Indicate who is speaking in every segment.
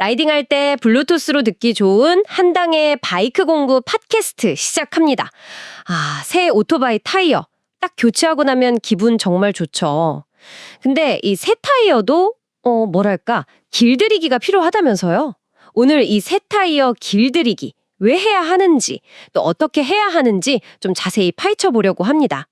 Speaker 1: 라이딩할 때 블루투스로 듣기 좋은 한당의 바이크 공부 팟캐스트 시작합니다. 새 오토바이 타이어. 딱 교체하고 나면 기분 정말 좋죠. 근데 이 새 타이어도 길들이기가 필요하다면서요? 오늘 이 새 타이어 길들이기 왜 해야 하는지, 또 어떻게 해야 하는지 좀 자세히 파헤쳐 보려고 합니다.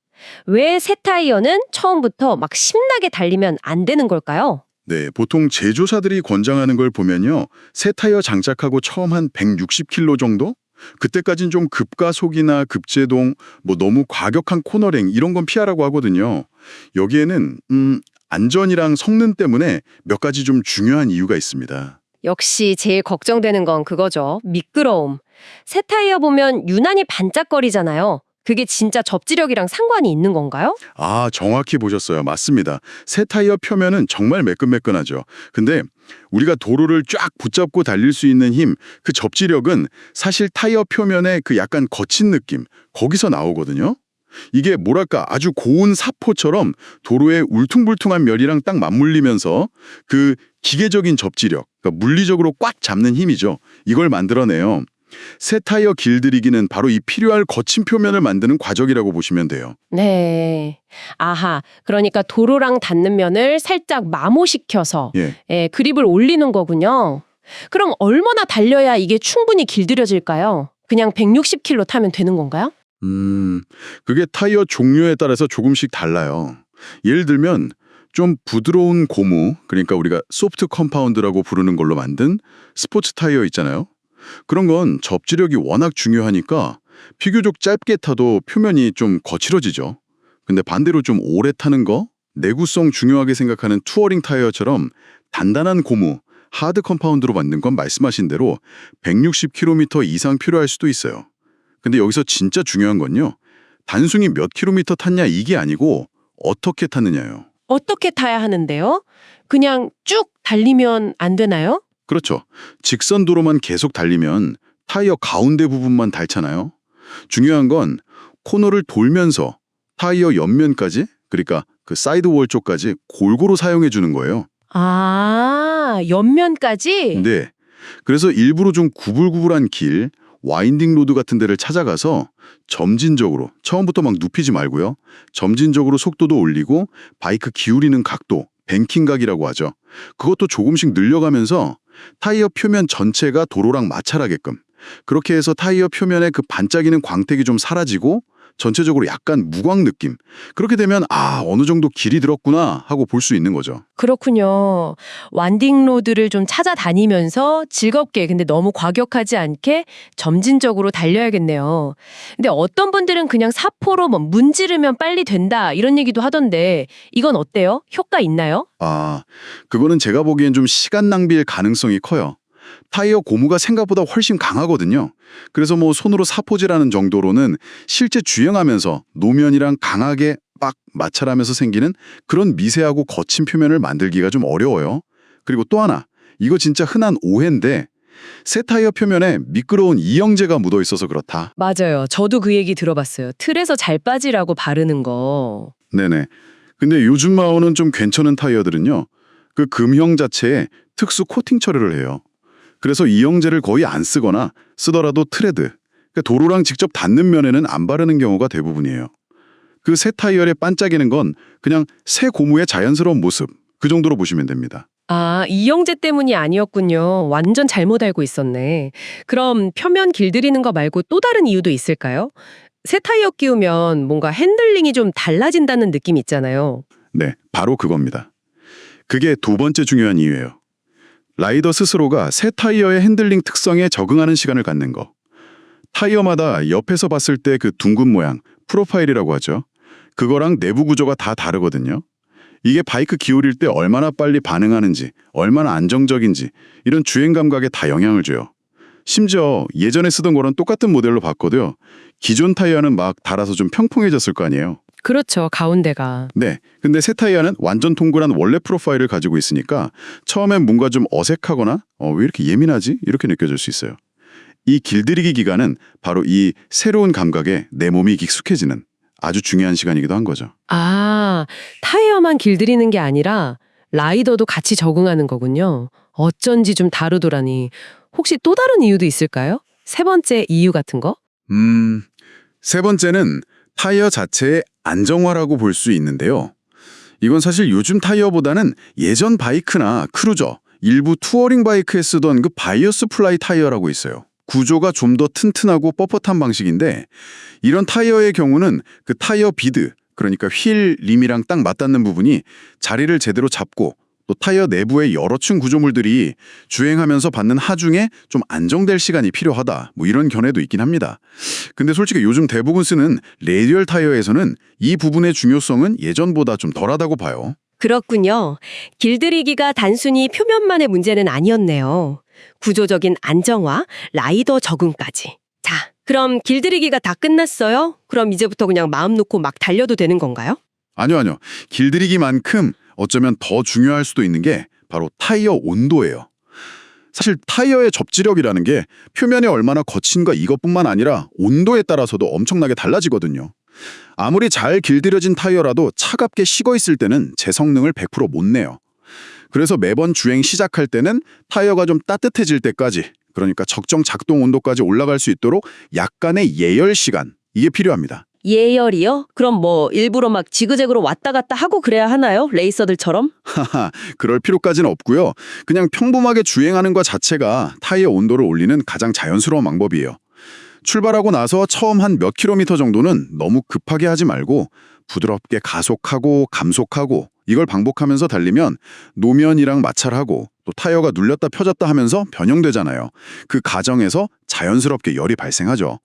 Speaker 1: 왜 새 타이어는 처음부터 막 신나게 달리면 안 되는 걸까요?
Speaker 2: 네, 보통 제조사들이 권장하는 걸 보면요. 새 타이어 장착하고 처음 한 160km 정도? 그때까진 좀 급가속이나 급제동, 너무 과격한 코너링 이런 건 피하라고 하거든요. 여기에는 안전이랑 성능 때문에 몇 가지 좀 중요한 이유가 있습니다.
Speaker 1: 역시 제일 걱정되는 건 그거죠. 미끄러움. 새 타이어 보면 유난히 반짝거리잖아요. 그게 진짜 접지력이랑 상관이 있는 건가요?
Speaker 2: 정확히 보셨어요. 맞습니다. 새 타이어 표면은 정말 매끈매끈하죠. 근데 우리가 도로를 쫙 붙잡고 달릴 수 있는 힘, 그 접지력은 사실 타이어 표면의 그 약간 거친 느낌, 거기서 나오거든요. 이게 아주 고운 사포처럼 도로의 울퉁불퉁한 면이랑 딱 맞물리면서 그 기계적인 접지력, 그러니까 물리적으로 꽉 잡는 힘이죠. 이걸 만들어내요. 새 타이어 길들이기는 바로 이 필요할 거친 표면을 만드는 과정이라고 보시면 돼요.
Speaker 1: 네. 그러니까 도로랑 닿는 면을 살짝 마모시켜서 그립을 올리는 거군요. 그럼 얼마나 달려야 이게 충분히 길들여질까요? 그냥 160km 타면 되는 건가요?
Speaker 2: 그게 타이어 종류에 따라서 조금씩 달라요. 예를 들면 좀 부드러운 고무, 그러니까 우리가 소프트 컴파운드라고 부르는 걸로 만든 스포츠 타이어 있잖아요. 그런 건 접지력이 워낙 중요하니까 비교적 짧게 타도 표면이 좀 거칠어지죠. 근데 반대로 좀 오래 타는 거, 내구성 중요하게 생각하는 투어링 타이어처럼 단단한 고무, 하드 컴파운드로 만든 건 말씀하신 대로 160km 이상 필요할 수도 있어요. 근데 여기서 진짜 중요한 건요. 단순히 몇 킬로미터 탔냐 이게 아니고 어떻게 탔느냐요.
Speaker 1: 어떻게 타야 하는데요? 그냥 쭉 달리면 안 되나요?
Speaker 2: 그렇죠. 직선 도로만 계속 달리면 타이어 가운데 부분만 닳잖아요. 중요한 건 코너를 돌면서 타이어 옆면까지, 그러니까 그 사이드월 쪽까지 골고루 사용해 주는 거예요.
Speaker 1: 옆면까지?
Speaker 2: 네. 그래서 일부러 좀 구불구불한 길, 와인딩 로드 같은 데를 찾아가서 점진적으로, 처음부터 막 눕히지 말고요. 점진적으로 속도도 올리고 바이크 기울이는 각도, 뱅킹각이라고 하죠. 그것도 조금씩 늘려가면서 타이어 표면 전체가 도로랑 마찰하게끔. 그렇게 해서 타이어 표면에 그 반짝이는 광택이 좀 사라지고 전체적으로 약간 무광 느낌. 그렇게 되면 어느 정도 길이 들었구나 하고 볼 수 있는 거죠.
Speaker 1: 그렇군요. 완딩 로드를 좀 찾아다니면서 즐겁게, 근데 너무 과격하지 않게 점진적으로 달려야겠네요. 근데 어떤 분들은 그냥 사포로 문지르면 빨리 된다 이런 얘기도 하던데 이건 어때요? 효과 있나요?
Speaker 2: 그거는 제가 보기엔 좀 시간 낭비일 가능성이 커요. 타이어 고무가 생각보다 훨씬 강하거든요. 그래서 손으로 사포질하는 정도로는 실제 주행하면서 노면이랑 강하게 빡 마찰하면서 생기는 그런 미세하고 거친 표면을 만들기가 좀 어려워요. 그리고 또 하나, 이거 진짜 흔한 오해인데 새 타이어 표면에 미끄러운 이영재가 묻어 있어서 그렇다.
Speaker 1: 맞아요. 저도 그 얘기 들어봤어요. 틀에서 잘 빠지라고 바르는 거.
Speaker 2: 네네. 근데 요즘 나오는 좀 괜찮은 타이어들은요. 그 금형 자체에 특수 코팅 처리를 해요. 그래서 이영재를 거의 안 쓰거나 쓰더라도 트레드, 그러니까 도로랑 직접 닿는 면에는 안 바르는 경우가 대부분이에요. 그 새 타이어에 반짝이는 건 그냥 새 고무의 자연스러운 모습, 그 정도로 보시면 됩니다.
Speaker 1: 이영재 때문이 아니었군요. 완전 잘못 알고 있었네. 그럼 표면 길들이는 거 말고 또 다른 이유도 있을까요? 새 타이어 끼우면 뭔가 핸들링이 좀 달라진다는 느낌 있잖아요.
Speaker 2: 네, 바로 그겁니다. 그게 두 번째 중요한 이유예요. 라이더 스스로가 새 타이어의 핸들링 특성에 적응하는 시간을 갖는 거. 타이어마다 옆에서 봤을 때 그 둥근 모양, 프로파일이라고 하죠. 그거랑 내부 구조가 다 다르거든요. 이게 바이크 기울일 때 얼마나 빨리 반응하는지, 얼마나 안정적인지 이런 주행 감각에 다 영향을 줘요. 심지어 예전에 쓰던 거랑 똑같은 모델로 바꿔도요. 기존 타이어는 막 닳아서 좀 평평해졌을 거 아니에요.
Speaker 1: 그렇죠. 가운데가.
Speaker 2: 네, 근데 새 타이어는 완전 동그란 원래 프로파일을 가지고 있으니까 처음엔 뭔가 좀 어색하거나 왜 이렇게 예민하지? 이렇게 느껴질 수 있어요. 이 길들이기 기간은 바로 이 새로운 감각에 내 몸이 익숙해지는 아주 중요한 시간이기도 한 거죠.
Speaker 1: 타이어만 길들이는 게 아니라 라이더도 같이 적응하는 거군요. 어쩐지 좀 다르더라니. 혹시 또 다른 이유도 있을까요? 세 번째 이유 같은 거?
Speaker 2: 세 번째는 타이어 자체의 안정화라고 볼 수 있는데요. 이건 사실 요즘 타이어보다는 예전 바이크나 크루저, 일부 투어링 바이크에 쓰던 그 바이오스 플라이 타이어라고 있어요. 구조가 좀 더 튼튼하고 뻣뻣한 방식인데 이런 타이어의 경우는 그 타이어 비드, 그러니까 휠 림이랑 딱 맞닿는 부분이 자리를 제대로 잡고 또 타이어 내부의 여러 층 구조물들이 주행하면서 받는 하중에 좀 안정될 시간이 필요하다. 뭐 이런 견해도 있긴 합니다. 근데 솔직히 요즘 대부분 쓰는 레디얼 타이어에서는 이 부분의 중요성은 예전보다 좀 덜하다고 봐요.
Speaker 1: 그렇군요. 길들이기가 단순히 표면만의 문제는 아니었네요. 구조적인 안정화, 라이더 적응까지. 자, 그럼 길들이기가 다 끝났어요? 그럼 이제부터 그냥 마음 놓고 막 달려도 되는 건가요?
Speaker 2: 아니요. 길들이기만큼 어쩌면 더 중요할 수도 있는 게 바로 타이어 온도예요. 사실 타이어의 접지력이라는 게 표면이 얼마나 거친가 이것뿐만 아니라 온도에 따라서도 엄청나게 달라지거든요. 아무리 잘 길들여진 타이어라도 차갑게 식어 있을 때는 제 성능을 100% 못 내요. 그래서 매번 주행 시작할 때는 타이어가 좀 따뜻해질 때까지, 그러니까 적정 작동 온도까지 올라갈 수 있도록 약간의 예열 시간, 이게 필요합니다.
Speaker 1: 예열이요? 그럼 뭐 일부러 막 지그재그로 왔다 갔다 하고 그래야 하나요? 레이서들처럼?
Speaker 2: 하하, 그럴 필요까지는 없고요. 그냥 평범하게 주행하는 것 자체가 타이어 온도를 올리는 가장 자연스러운 방법이에요. 출발하고 나서 처음 한 몇 킬로미터 정도는 너무 급하게 하지 말고 부드럽게 가속하고 감속하고 이걸 반복하면서 달리면 노면이랑 마찰하고 또 타이어가 눌렸다 펴졌다 하면서 변형되잖아요. 그 과정에서 자연스럽게 열이 발생하죠.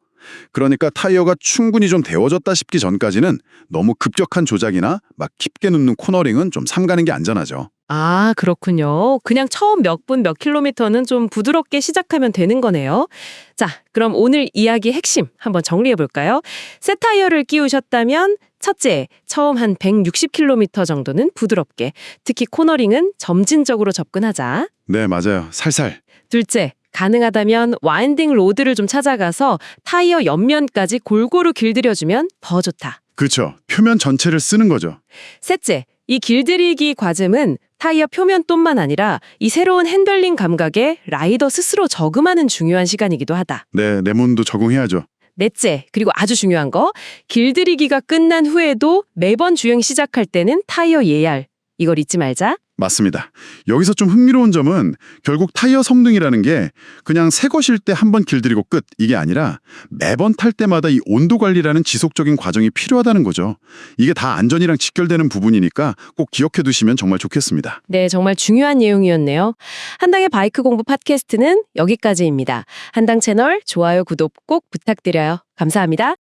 Speaker 2: 그러니까 타이어가 충분히 좀 데워졌다 싶기 전까지는 너무 급격한 조작이나 막 깊게 눕는 코너링은 좀 삼가는 게 안전하죠.
Speaker 3: 아, 그렇군요. 그냥 처음 몇 분 몇 킬로미터는 좀 부드럽게 시작하면 되는 거네요. 자, 그럼 오늘 이야기 핵심 한번 정리해 볼까요? 새 타이어를 끼우셨다면 첫째, 처음 한 160km 정도는 부드럽게, 특히 코너링은 점진적으로 접근하자.
Speaker 2: 네, 맞아요. 살살.
Speaker 3: 둘째, 가능하다면 와인딩 로드를 좀 찾아가서 타이어 옆면까지 골고루 길들여주면 더 좋다.
Speaker 2: 그렇죠. 표면 전체를 쓰는 거죠.
Speaker 3: 셋째, 이 길들이기 과정은 타이어 표면뿐만 아니라 이 새로운 핸들링 감각에 라이더 스스로 적응하는 중요한 시간이기도 하다.
Speaker 2: 네, 내 몸도 적응해야죠.
Speaker 3: 넷째, 그리고 아주 중요한 거, 길들이기가 끝난 후에도 매번 주행 시작할 때는 타이어 예열. 이걸 잊지 말자.
Speaker 2: 맞습니다. 여기서 좀 흥미로운 점은 결국 타이어 성능이라는 게 그냥 새 것일 때 한 번 길들이고 끝 이게 아니라 매번 탈 때마다 이 온도 관리라는 지속적인 과정이 필요하다는 거죠. 이게 다 안전이랑 직결되는 부분이니까 꼭 기억해 두시면 정말 좋겠습니다.
Speaker 3: 네, 정말 중요한 내용이었네요. 한당의 바이크 공부 팟캐스트는 여기까지입니다. 한당 채널 좋아요, 구독 꼭 부탁드려요. 감사합니다.